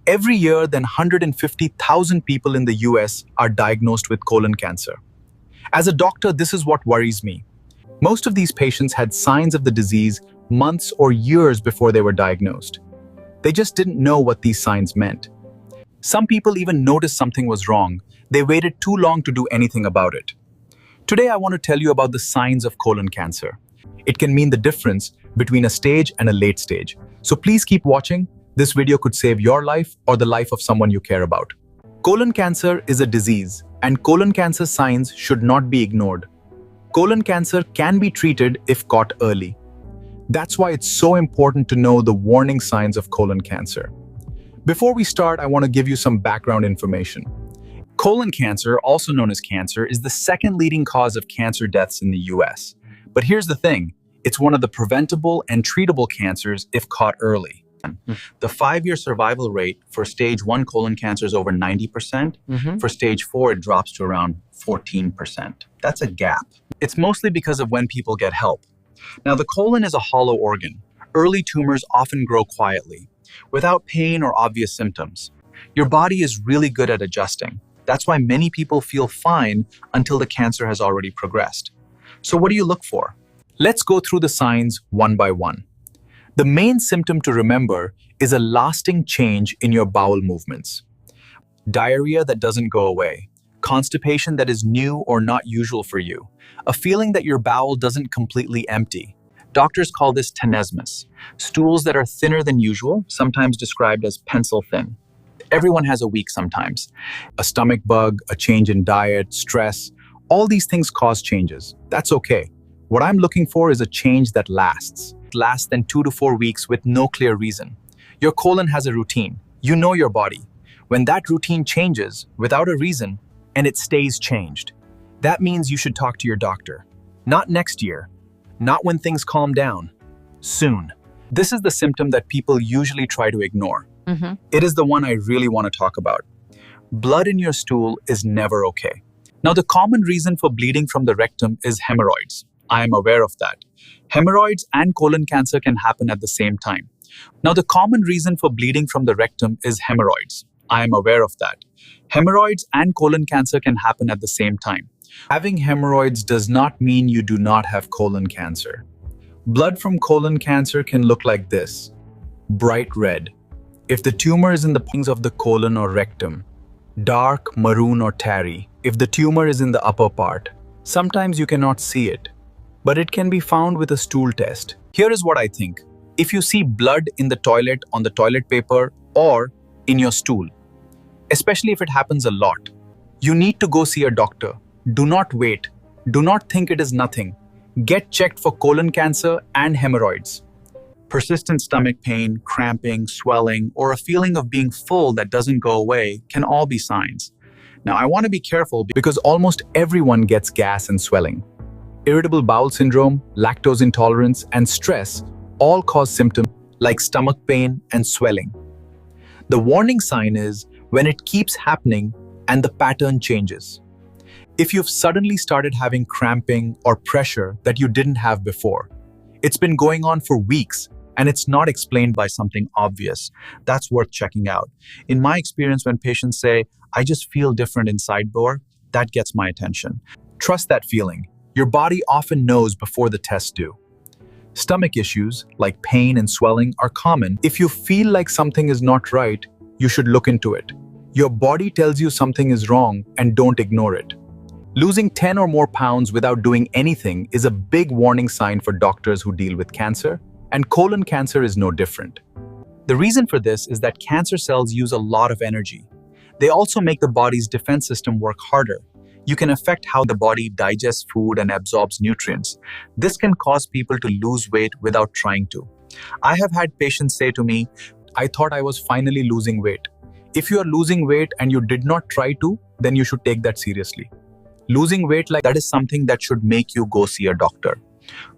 Every year, then 150,000 people in the US are diagnosed with colon cancer. As a doctor, this is what worries me. Most of these patients had signs of the disease months or years before they were diagnosed. They just didn't know what these signs meant. Some people even noticed something was wrong. They waited too long to do anything about it. Today, I want to tell you about the signs of colon cancer. It can mean the difference between a stage and a late stage. So please keep watching. This video could save your life or the life of someone you care about. Colon cancer is a disease, and colon cancer signs should not be ignored. Colon cancer can be treated if caught early. That's why it's so important to know the warning signs of colon cancer. Before we start, I want to give you some background information. Colon cancer, also known as cancer, is the second leading cause of cancer deaths in the US. But here's the thing, it's one of the preventable and treatable cancers if caught early. The 5-year survival rate for stage 1 colon cancer is over 90%. For stage 4, it drops to around 14%. That's a gap. It's mostly because of when people get help. Now, the colon is a hollow organ. Early tumors often grow quietly, without pain or obvious symptoms. Your body is really good at adjusting. That's why many people feel fine until the cancer has already progressed. So what do you look for? Let's go through the signs one by one. The main symptom to remember is a lasting change in your bowel movements. Diarrhea that doesn't go away, constipation that is new or not usual for you, a feeling that your bowel doesn't completely empty. Doctors call this tenesmus. Stools that are thinner than usual, sometimes described as pencil thin. Everyone has a week sometimes. A stomach bug, a change in diet, stress, all these things cause changes. That's okay. What I'm looking for is a change that lasts than 2 to 4 weeks with no clear reason. Your colon has a routine. You know your body. When that routine changes without a reason and it stays changed, that means you should talk to your doctor. Not next year, not when things calm down, soon. This is the symptom that people usually try to ignore. It is the one I really want to talk about. Blood in your stool is never okay. Now, the common reason for bleeding from the rectum is hemorrhoids. I am aware of that. Hemorrhoids and colon cancer can happen at the same time. Now, the common reason for bleeding from the rectum is hemorrhoids. I am aware of that. Hemorrhoids and colon cancer can happen at the same time. Having hemorrhoids does not mean you do not have colon cancer. Blood from colon cancer can look like this: bright red. If the tumor is in the pungs of the colon or rectum, dark maroon or tarry. If the tumor is in the upper part, sometimes you cannot see it, but it can be found with a stool test. Here is what I think. If you see blood in the toilet, on the toilet paper, or in your stool, especially if it happens a lot, you need to go see a doctor. Do not wait. Do not think it is nothing. Get checked for colon cancer and hemorrhoids. Persistent stomach pain, cramping, swelling, or a feeling of being full that doesn't go away can all be signs. Now, I want to be careful because almost everyone gets gas and swelling. Irritable bowel syndrome, lactose intolerance, and stress all cause symptoms like stomach pain and swelling. The warning sign is when it keeps happening and the pattern changes. If you've suddenly started having cramping or pressure that you didn't have before, it's been going on for weeks and it's not explained by something obvious, that's worth checking out. In my experience, when patients say, "I just feel different inside more," that gets my attention. Trust that feeling. Your body often knows before the tests do. Stomach issues like pain and swelling are common. If you feel like something is not right, you should look into it. Your body tells you something is wrong and don't ignore it. Losing 10 or more pounds without doing anything is a big warning sign for doctors who deal with cancer, and colon cancer is no different. The reason for this is that cancer cells use a lot of energy. They also make the body's defense system work harder. You can affect how the body digests food and absorbs nutrients. This can cause people to lose weight without trying to. I have had patients say to me, "I thought I was finally losing weight." If you are losing weight and you did not try to, then you should take that seriously. Losing weight like that is something that should make you go see a doctor.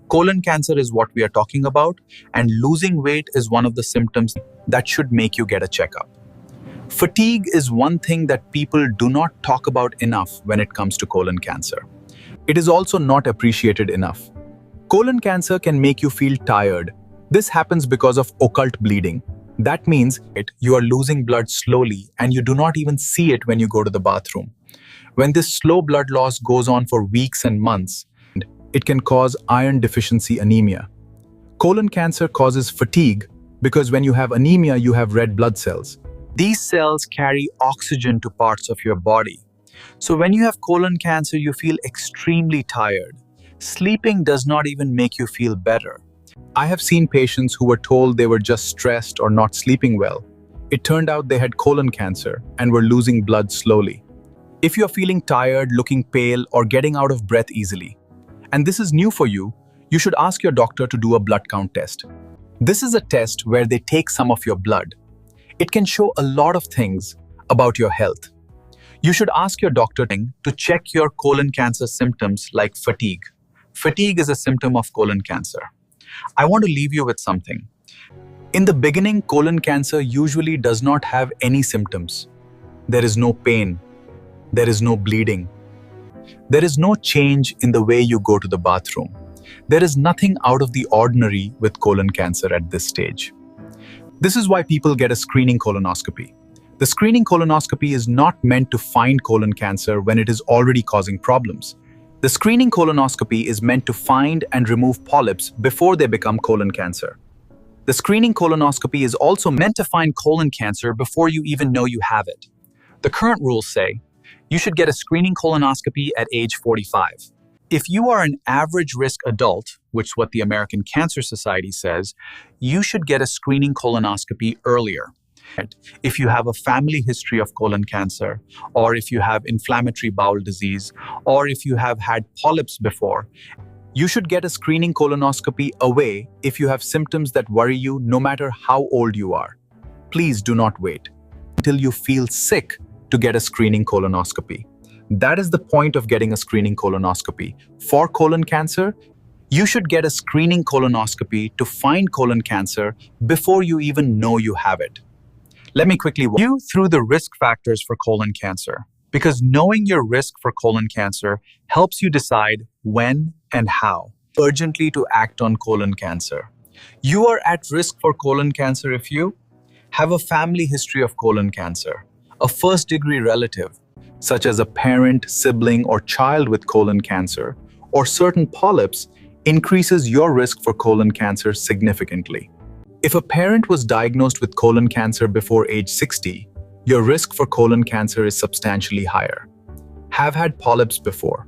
Colon cancer is what we are talking about, and losing weight is one of the symptoms that should make you get a checkup. Fatigue is one thing that people do not talk about enough when it comes to colon cancer. It is also not appreciated enough. Colon cancer can make you feel tired. This happens because of occult bleeding. That means you are losing blood slowly and you do not even see it when you go to the bathroom. When this slow blood loss goes on for weeks and months, it can cause iron deficiency anemia. Colon cancer causes fatigue because when you have anemia, you have red blood cells. These cells carry oxygen to parts of your body. So when you have colon cancer, you feel extremely tired. Sleeping does not even make you feel better. I have seen patients who were told they were just stressed or not sleeping well. It turned out they had colon cancer and were losing blood slowly. If you're feeling tired, looking pale, or getting out of breath easily, and this is new for you, you should ask your doctor to do a blood count test. This is a test where they take some of your blood. It can show a lot of things about your health. You should ask your doctor to check your colon cancer symptoms like fatigue. Fatigue is a symptom of colon cancer. I want to leave you with something. In the beginning, colon cancer usually does not have any symptoms. There is no pain. There is no bleeding. There is no change in the way you go to the bathroom. There is nothing out of the ordinary with colon cancer at this stage. This is why people get a screening colonoscopy. The screening colonoscopy is not meant to find colon cancer when it is already causing problems. The screening colonoscopy is meant to find and remove polyps before they become colon cancer. The screening colonoscopy is also meant to find colon cancer before you even know you have it. The current rules say you should get a screening colonoscopy at age 45. If you are an average risk adult, which is what the American Cancer Society says, you should get a screening colonoscopy earlier. If you have a family history of colon cancer, or if you have inflammatory bowel disease, or if you have had polyps before, you should get a screening colonoscopy away if you have symptoms that worry you no matter how old you are. Please do not wait until you feel sick to get a screening colonoscopy. That is the point of getting a screening colonoscopy. For colon cancer, you should get a screening colonoscopy to find colon cancer before you even know you have it. Let me quickly walk you through the risk factors for colon cancer, because knowing your risk for colon cancer helps you decide when and how urgently to act on colon cancer. You are at risk for colon cancer if you have a family history of colon cancer, a first-degree relative, such as a parent, sibling, or child with colon cancer, or certain polyps, increases your risk for colon cancer significantly. If a parent was diagnosed with colon cancer before age 60, your risk for colon cancer is substantially higher. Have had polyps before.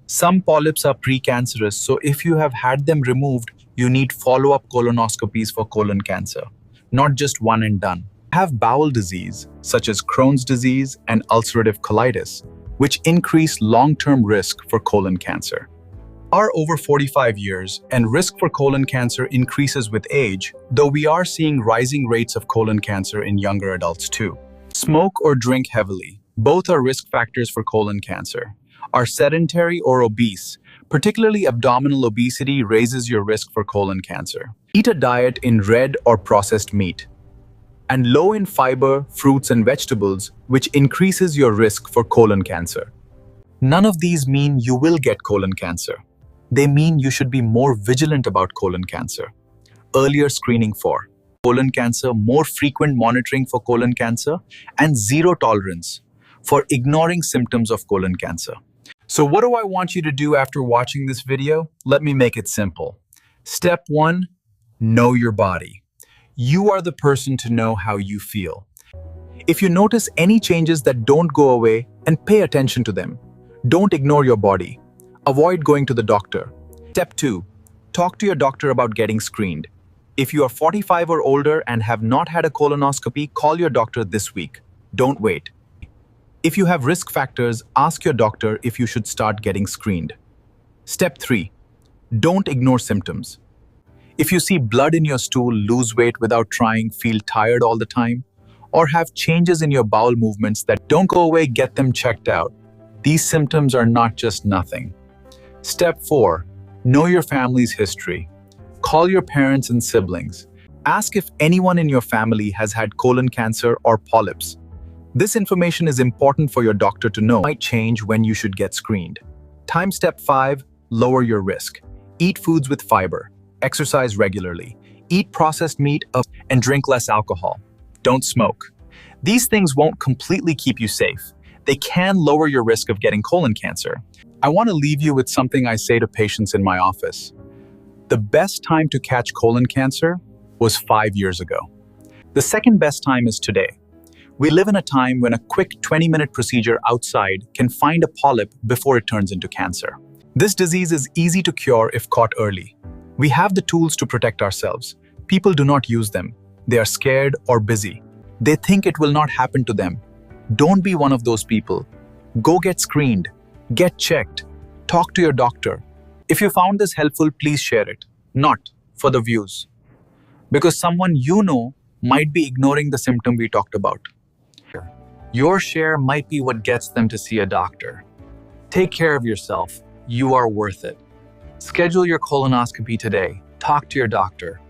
Some polyps are precancerous, so if you have had them removed, you need follow-up colonoscopies for colon cancer, not just one and done. Have bowel disease, such as Crohn's disease and ulcerative colitis, which increase long-term risk for colon cancer. Are over 45 years, and risk for colon cancer increases with age, though we are seeing rising rates of colon cancer in younger adults too. Smoke or drink heavily. Both are risk factors for colon cancer. Are sedentary or obese, particularly abdominal obesity, raises your risk for colon cancer. Eat a diet in red or processed meat, and low in fiber, fruits and vegetables, which increases your risk for colon cancer. None of these mean you will get colon cancer. They mean you should be more vigilant about colon cancer. Earlier screening for colon cancer, more frequent monitoring for colon cancer, and zero tolerance for ignoring symptoms of colon cancer. So what do I want you to do after watching this video? Let me make it simple. Step 1, know your body. You are the person to know how you feel. If you notice any changes that don't go away, and pay attention to them. Don't ignore your body. Avoid going to the doctor. Step 2, talk to your doctor about getting screened. If you are 45 or older and have not had a colonoscopy, call your doctor this week. Don't wait. If you have risk factors, ask your doctor if you should start getting screened. Step 3, don't ignore symptoms. If you see blood in your stool, lose weight without trying, feel tired all the time, or have changes in your bowel movements that don't go away, get them checked out. These symptoms are not just nothing. Step 4, know your family's history. Call your parents and siblings. Ask if anyone in your family has had colon cancer or polyps. This information is important for your doctor to know. It might change when you should get screened. Step 5, lower your risk. Eat foods with fiber. Exercise regularly. Eat processed meat and drink less alcohol. Don't smoke. These things won't completely keep you safe. They can lower your risk of getting colon cancer. I want to leave you with something I say to patients in my office. The best time to catch colon cancer was 5 years ago. The second best time is today. We live in a time when a quick 20-minute procedure outside can find a polyp before it turns into cancer. This disease is easy to cure if caught early. We have the tools to protect ourselves. People do not use them. They are scared or busy. They think it will not happen to them. Don't be one of those people. Go get screened. Get checked. Talk to your doctor. If you found this helpful, please share it. Not for the views. Because someone you know might be ignoring the symptom we talked about. Your share might be what gets them to see a doctor. Take care of yourself. You are worth it. Schedule your colonoscopy today. Talk to your doctor.